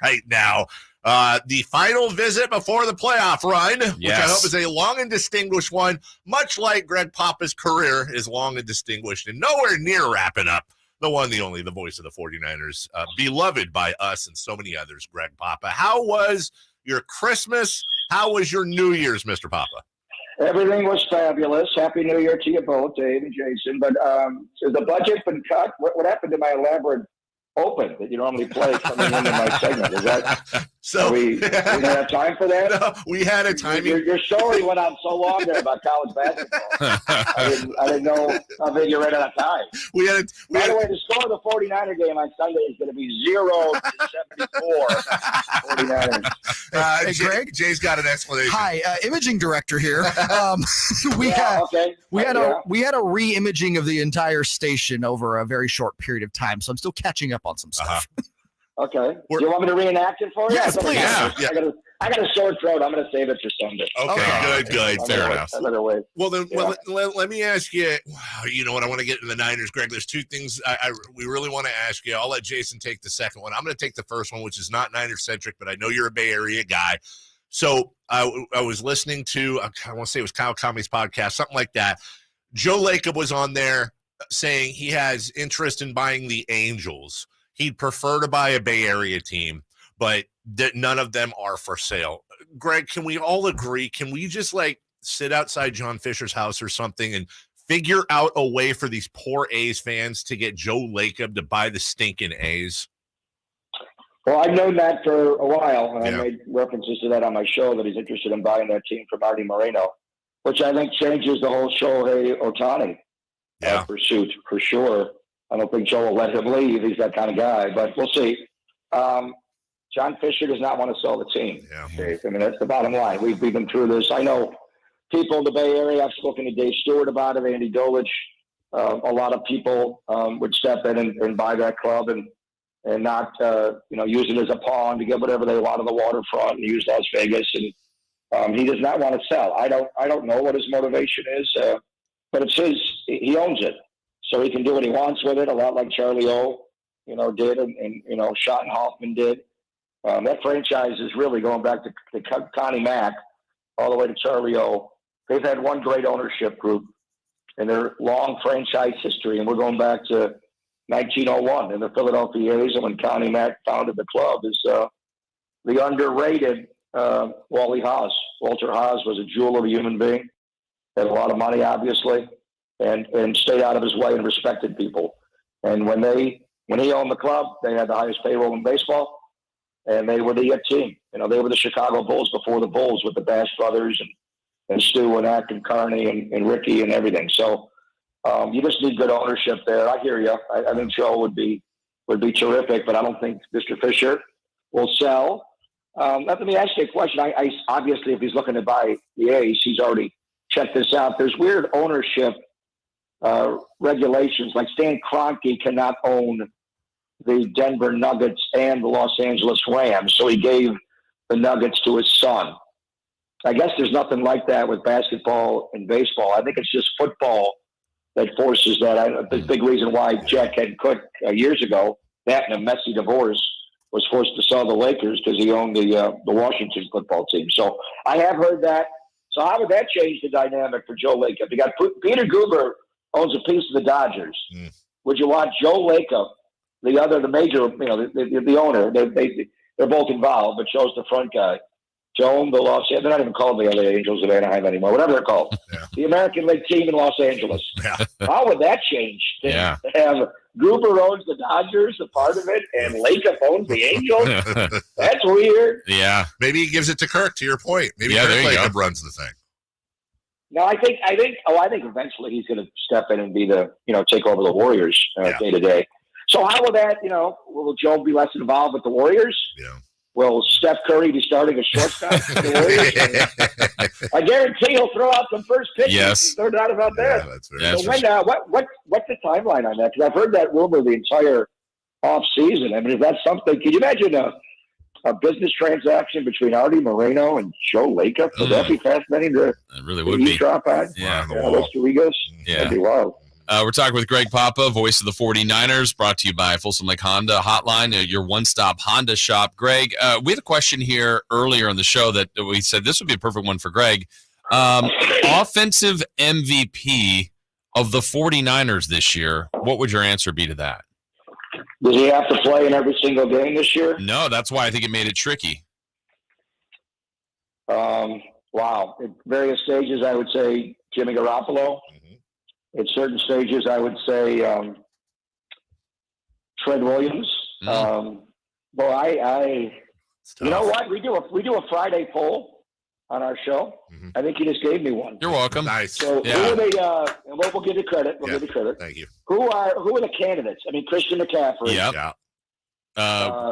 right now. The final visit before the playoff run, which I hope is a long and distinguished one, much like Greg Papa's career is long and distinguished and nowhere near wrapping up. The one, the only, the voice of the 49ers, beloved by us and so many others, Greg Papa. How was your Christmas? How was your New Year's, Mr. Papa? Everything was fabulous. Happy New Year to you both, Dave and Jason. But has the budget been cut? What happened to my elaborate open that you normally play coming into my segment? Is that so? We didn't have time for that. No, we had a timing. Your story went on so long there about college basketball. I didn't know how big you ran out of time. By the way, the score of the 49er game on Sunday is going to be 0-74. 49ers. Hey, Greg. Jay's got an explanation. Hi, imaging director here. We had a re-imaging of the entire station over a very short period of time, so I'm still catching up on some stuff. Okay. Do you want me to reenact it for you? Yes, please. Yeah. I got a sore throat. I'm going to save it for Sunday. Okay, good. Fair enough. Well, then let me ask you, you know what, I want to get into the Niners, Greg. There's two things we really want to ask you. I'll let Jason take the second one. I'm going to take the first one, which is not Niner-centric, but I know you're a Bay Area guy. So I was listening to, I want to say it was Kyle Conley's podcast, something like that. Joe Lacob was on there saying he has interest in buying the Angels. He'd prefer to buy a Bay Area team, but none of them are for sale. Greg, can we all agree? Can we just sit outside John Fisher's house or something and figure out a way for these poor A's fans to get Joe Lacob to buy the stinking A's? Well, I've known that for a while, and I made references to that on my show, that he's interested in buying that team from Artie Moreno, which I think changes the whole Shohei Ohtani pursuit for sure. I don't think Joe will let him leave. He's that kind of guy, but we'll see. John Fisher does not want to sell the team. Dave. I mean, that's the bottom line. We've been through this. I know people in the Bay Area. I've spoken to Dave Stewart about it, Andy Dolich. A lot of people would step in and buy that club and not use it as a pawn to get whatever they want on the waterfront and use Las Vegas. And he does not want to sell. I don't know what his motivation is, but it's his. He owns it. So he can do what he wants with it, a lot like Charlie O, did, and Schott Hoffman did. That franchise is really going back to Connie Mack all the way to Charlie O. They've had one great ownership group in their long franchise history, and we're going back to 1901 in the Philadelphia A's, and when Connie Mack founded the club, is the underrated Wally Haas. Walter Haas was a jewel of a human being, had a lot of money, obviously. And stayed out of his way and respected people. And when he owned the club, they had the highest payroll in baseball, and they were the it team. They were the Chicago Bulls before the Bulls with the Bass brothers and Stu and Ack and Carney and Ricky and everything. So you just need good ownership there. I hear you. I think Joe would be terrific, but I don't think Mr. Fisher will sell. Let me ask you a question. I obviously, if he's looking to buy the A's, he's already checked this out. There's weird ownership regulations, like Stan Kroenke cannot own the Denver Nuggets and the Los Angeles Rams, so he gave the Nuggets to his son. I guess there's nothing like that with basketball and baseball. I think it's just football that forces that. The big reason why Jack Head Cook years ago, that and a messy divorce, was forced to sell the Lakers because he owned the Washington football team. So I have heard that. So how would that change the dynamic for Joe Lacob? You got Peter Guber owns a piece of the Dodgers. Would you want Joe Lacob, the major, the owner? They're both involved, but Joe's the front guy. Joe owned the they're not even called the LA Angels of Anaheim anymore, whatever they're called. The American League team in Los Angeles. How would that change? To have Gruber owns the Dodgers, a part of it, and Lacob owns the Angels? That's weird. Yeah. Maybe he gives it to Kirk, to your point. Maybe Kirk Lacob runs the thing. No, I think eventually he's going to step in and be take over the Warriors day to day. So how will that, will Joe be less involved with the Warriors? Yeah. Will Steph Curry be starting a shortstop for the Warriors? I guarantee he'll throw out some first pitches. Yes. No doubt about that. So what's the timeline on that? Because I've heard that rumor the entire off season. I mean, is that something? Can you imagine a business transaction between Artie Moreno and Joe Lacob? Would that be fascinating to it really would be. Drop on? Yeah. Those two egos? Yeah. That'd be wild. We're talking with Greg Papa, voice of the 49ers, brought to you by Folsom Lake Honda Hotline, your one-stop Honda shop. Greg, we had a question here earlier in the show that we said this would be a perfect one for Greg. Offensive MVP of the 49ers this year, what would your answer be to that? Does he have to play in every single game this year? No, that's why I think it made it tricky. Wow. At various stages, I would say Jimmy Garoppolo. At certain stages, I would say Trent Williams. You know what? We do a Friday poll on our show. I think you just gave me one. You're welcome. Nice. So who are they? We'll give you credit. We'll give you credit. Thank you. Who are the candidates? I mean, Christian McCaffrey. Yep. Yeah.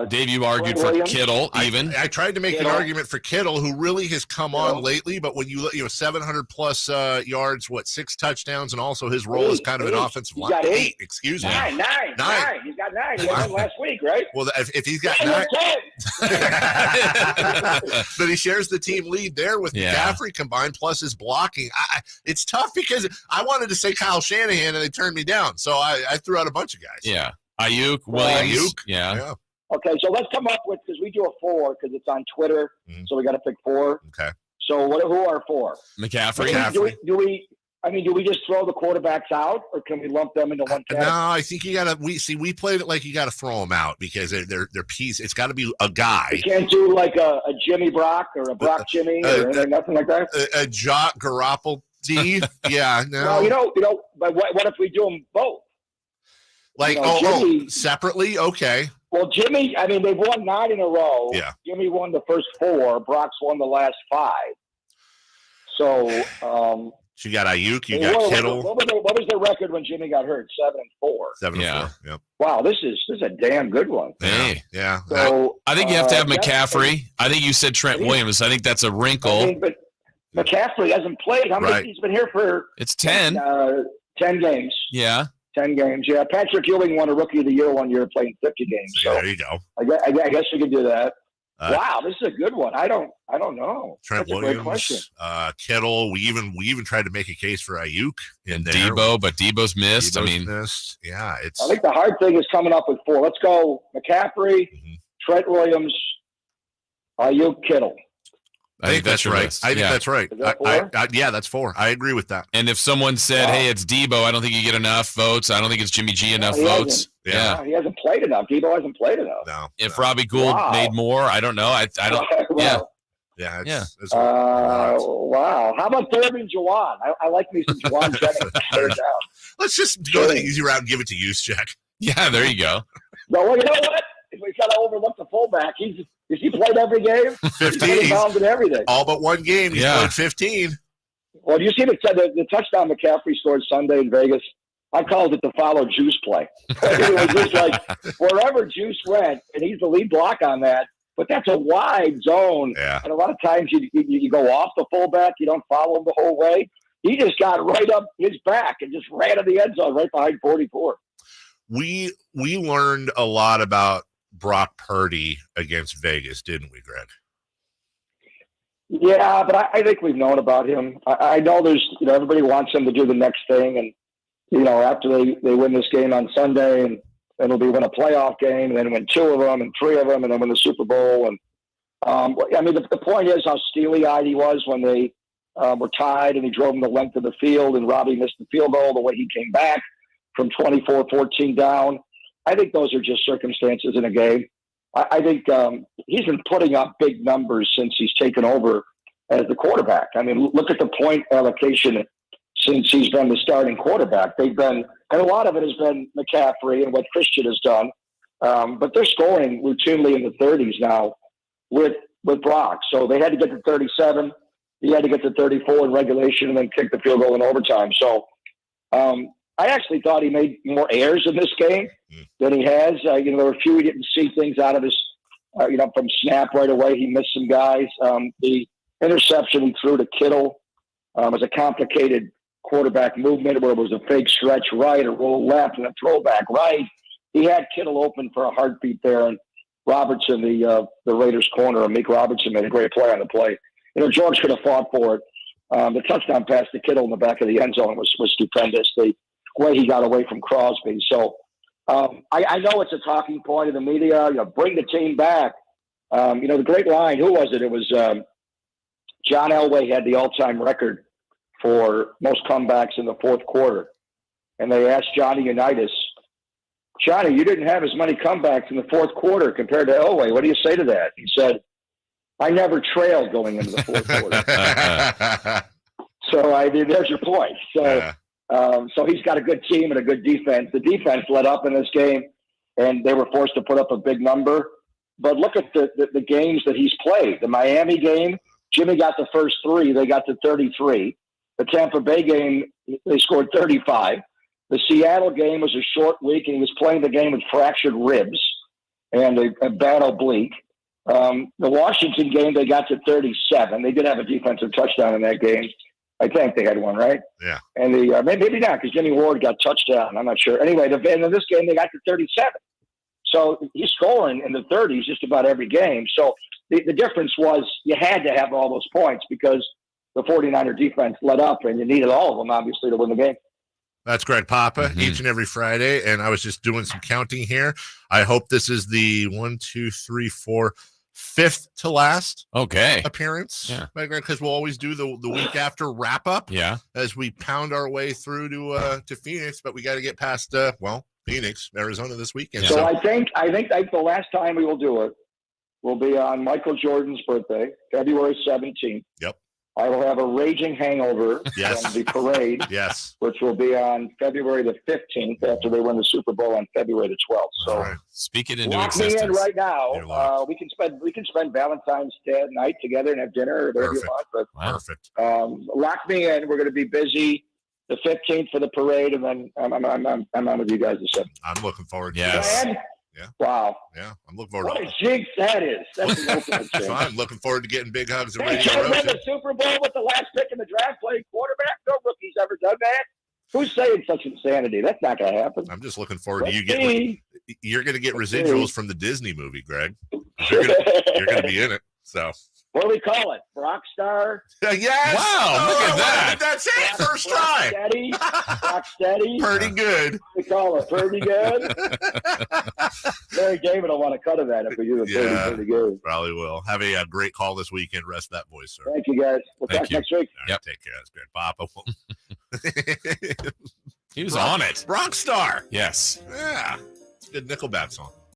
Dave, you argued for Kittle. Even I tried to make an argument for Kittle, who really has come on lately. But when you 700 plus yards, 6 touchdowns, and also his role is kind of an offensive line. Got 8. Excuse me. Nine. He's got 9. He won last week, right? Well, if he's got 9, but he shares the team lead there with McCaffrey combined plus his blocking. It's tough because I wanted to say Kyle Shanahan and they turned me down, so I threw out a bunch of guys. Yeah. Ayuk, Williams. Yeah. Okay, so let's come up with, because we do a 4 because it's on Twitter, so we got to pick 4. Okay. So who are 4? McCaffrey. Do we just throw the quarterbacks out, or can we lump them into one category? No, I think you got to. We played it like you got to throw them out because they're piece. It's got to be a guy. You can't do like a Jimmy Brock or a Brock Jimmy or nothing like that. A Jock Garoppolo. Yeah. No. Well, but what if we do them both? Like, Jimmy, separately? Okay. Well, Jimmy, I mean, they've won 9 in a row. Yeah. Jimmy won the first 4. Brock's won the last 5. So, you got Ayuk, you got Kittle. What was their record when Jimmy got hurt? 7-4. 7-4. Yep. Wow, this is a damn good one. Hey. Yeah. So, I think you have to have McCaffrey. I think you said Trent Williams. I think that's a wrinkle. But McCaffrey hasn't played. How many? He's been here for? It's 10. 10 games. Yeah. 10 games. Yeah, Patrick Ewing won a Rookie of the Year one year playing 50 games. So there you go. I guess we could do that. Wow, this is a good one. I don't know. Trent Williams, Kittle. We even tried to make a case for Ayuk and Debo, but Debo's missed. Missed. Yeah, I think the hard thing is coming up with 4. Let's go McCaffrey, Trent Williams, Ayuk, Kittle. I think that's right. I think that's right. Is that 4? Yeah, that's 4. I agree with that. And if someone said, "Hey, it's Debo," I don't think you get enough votes. I don't think it's Jimmy G enough votes. Yeah, he hasn't played enough. Debo hasn't played enough. No. If Robbie Gould made more, I don't know. I don't. It's wow. How about third and Juwan? I like me some Juwan Jennings. Third down. Let's just go the easy route and give it to Juszczyk. Yeah, there you go. No, well, you know what? We got to overlook the fullback. Is he played every game? 15. He's involved in everything. All but one game. He's played 15. Well, do you see the touchdown McCaffrey scored Sunday in Vegas? I called it the follow Juice play. It was just like wherever Juice went, and he's the lead block on that. But that's a wide zone. Yeah. And a lot of times you go off the fullback. You don't follow him the whole way. He just got right up his back and just ran to the end zone right behind 44. We learned a lot about Brock Purdy against Vegas, didn't we, Greg? Yeah, but I think we've known about him. I know there's, everybody wants him to do the next thing. And, after they win this game on Sunday and it'll be win a playoff game and then win 2 of them and 3 of them and then win the Super Bowl. And, the point is how steely-eyed he was when they were tied and he drove him the length of the field and Robbie missed the field goal, the way he came back from 24-14 down. I think those are just circumstances in a game. I think he's been putting up big numbers since he's taken over as the quarterback. I mean, look at the point allocation since he's been the starting quarterback. And a lot of it has been McCaffrey and what Christian has done. But they're scoring routinely in the 30s now with Brock. So they had to get to 37. He had to get to 34 in regulation and then kick the field goal in overtime. So, I actually thought he made more errors in this game than he has. There were a few he didn't see things out of his, from snap right away. He missed some guys. The interception he threw to Kittle was a complicated quarterback movement where it was a fake stretch right, a roll left, and a throwback right. He had Kittle open for a heartbeat there, and Robertson, the Raiders corner, Meek Robertson, made a great play on the play. George could have fought for it. The touchdown pass to Kittle in the back of the end zone was stupendous. way he got away from Crosby. So I know it's a talking point of the media. Bring the team back. The great line. Who was it? It was John Elway had the all-time record for most comebacks in the fourth quarter, and they asked Johnny Unitas, "Johnny, you didn't have as many comebacks in the fourth quarter compared to Elway. What do you say to that?" He said, "I never trailed going into the fourth quarter." So there's your point. So, so he's got a good team and a good defense. The defense let up in this game, and they were forced to put up a big number. But look at the games that he's played. The Miami game, Jimmy got the first 3. They got to 33. The Tampa Bay game, they scored 35. The Seattle game was a short week, and he was playing the game with fractured ribs and a bad oblique. The Washington game, they got to 37. They did have a defensive touchdown in that game. I think they had one, right? Yeah. And maybe not, because Jimmy Ward got touchdown. I'm not sure. Anyway, in this game, they got to 37. So he's scoring in the 30s just about every game. So the difference was you had to have all those points because the 49er defense let up, and you needed all of them, obviously, to win the game. That's Greg Papa each and every Friday. And I was just doing some counting here. I hope this is the 5th to last appearance by Greg, because we'll always do the week after wrap up as we pound our way through to Phoenix. But we got to get past, Phoenix, Arizona this weekend. So I think the last time we will do it will be on Michael Jordan's birthday, February 17th. Yep. I will have a raging hangover from the parade, which will be on February the 15th after they win the Super Bowl on February the 12th. So speak it into lock existence. Me in right now. We can spend Valentine's Day night together and have dinner or whatever you want. But perfect. Lock me in. We're going to be busy the 15th for the parade, and then I'm on with you guys the 7th. I'm looking forward to it. Yeah. Wow. Yeah, I'm looking forward to it. What a jinx that is. That's the ultimate jinx. So I'm looking forward to getting big hugs and They can't win the Super Bowl with the last pick in the draft playing quarterback. No rookie's ever done that. Who's saying such insanity? That's not going to happen. I'm just looking forward to you getting. You're going to get residuals from the Disney movie, Greg. You're going to be in it. So. What do we call it? Rockstar? Yes. Wow, look at that. That's it. First try. Rocksteady. Pretty good. We call it pretty good. Larry David will want to cut of that if we do the pretty good. Probably will. Have a great call this weekend. Rest that voice, sir. Thank you, guys. We'll talk next week. Right, take care. That's great. Papa. He was on it. Rockstar. Yes. Yeah. It's a good Nickelback song.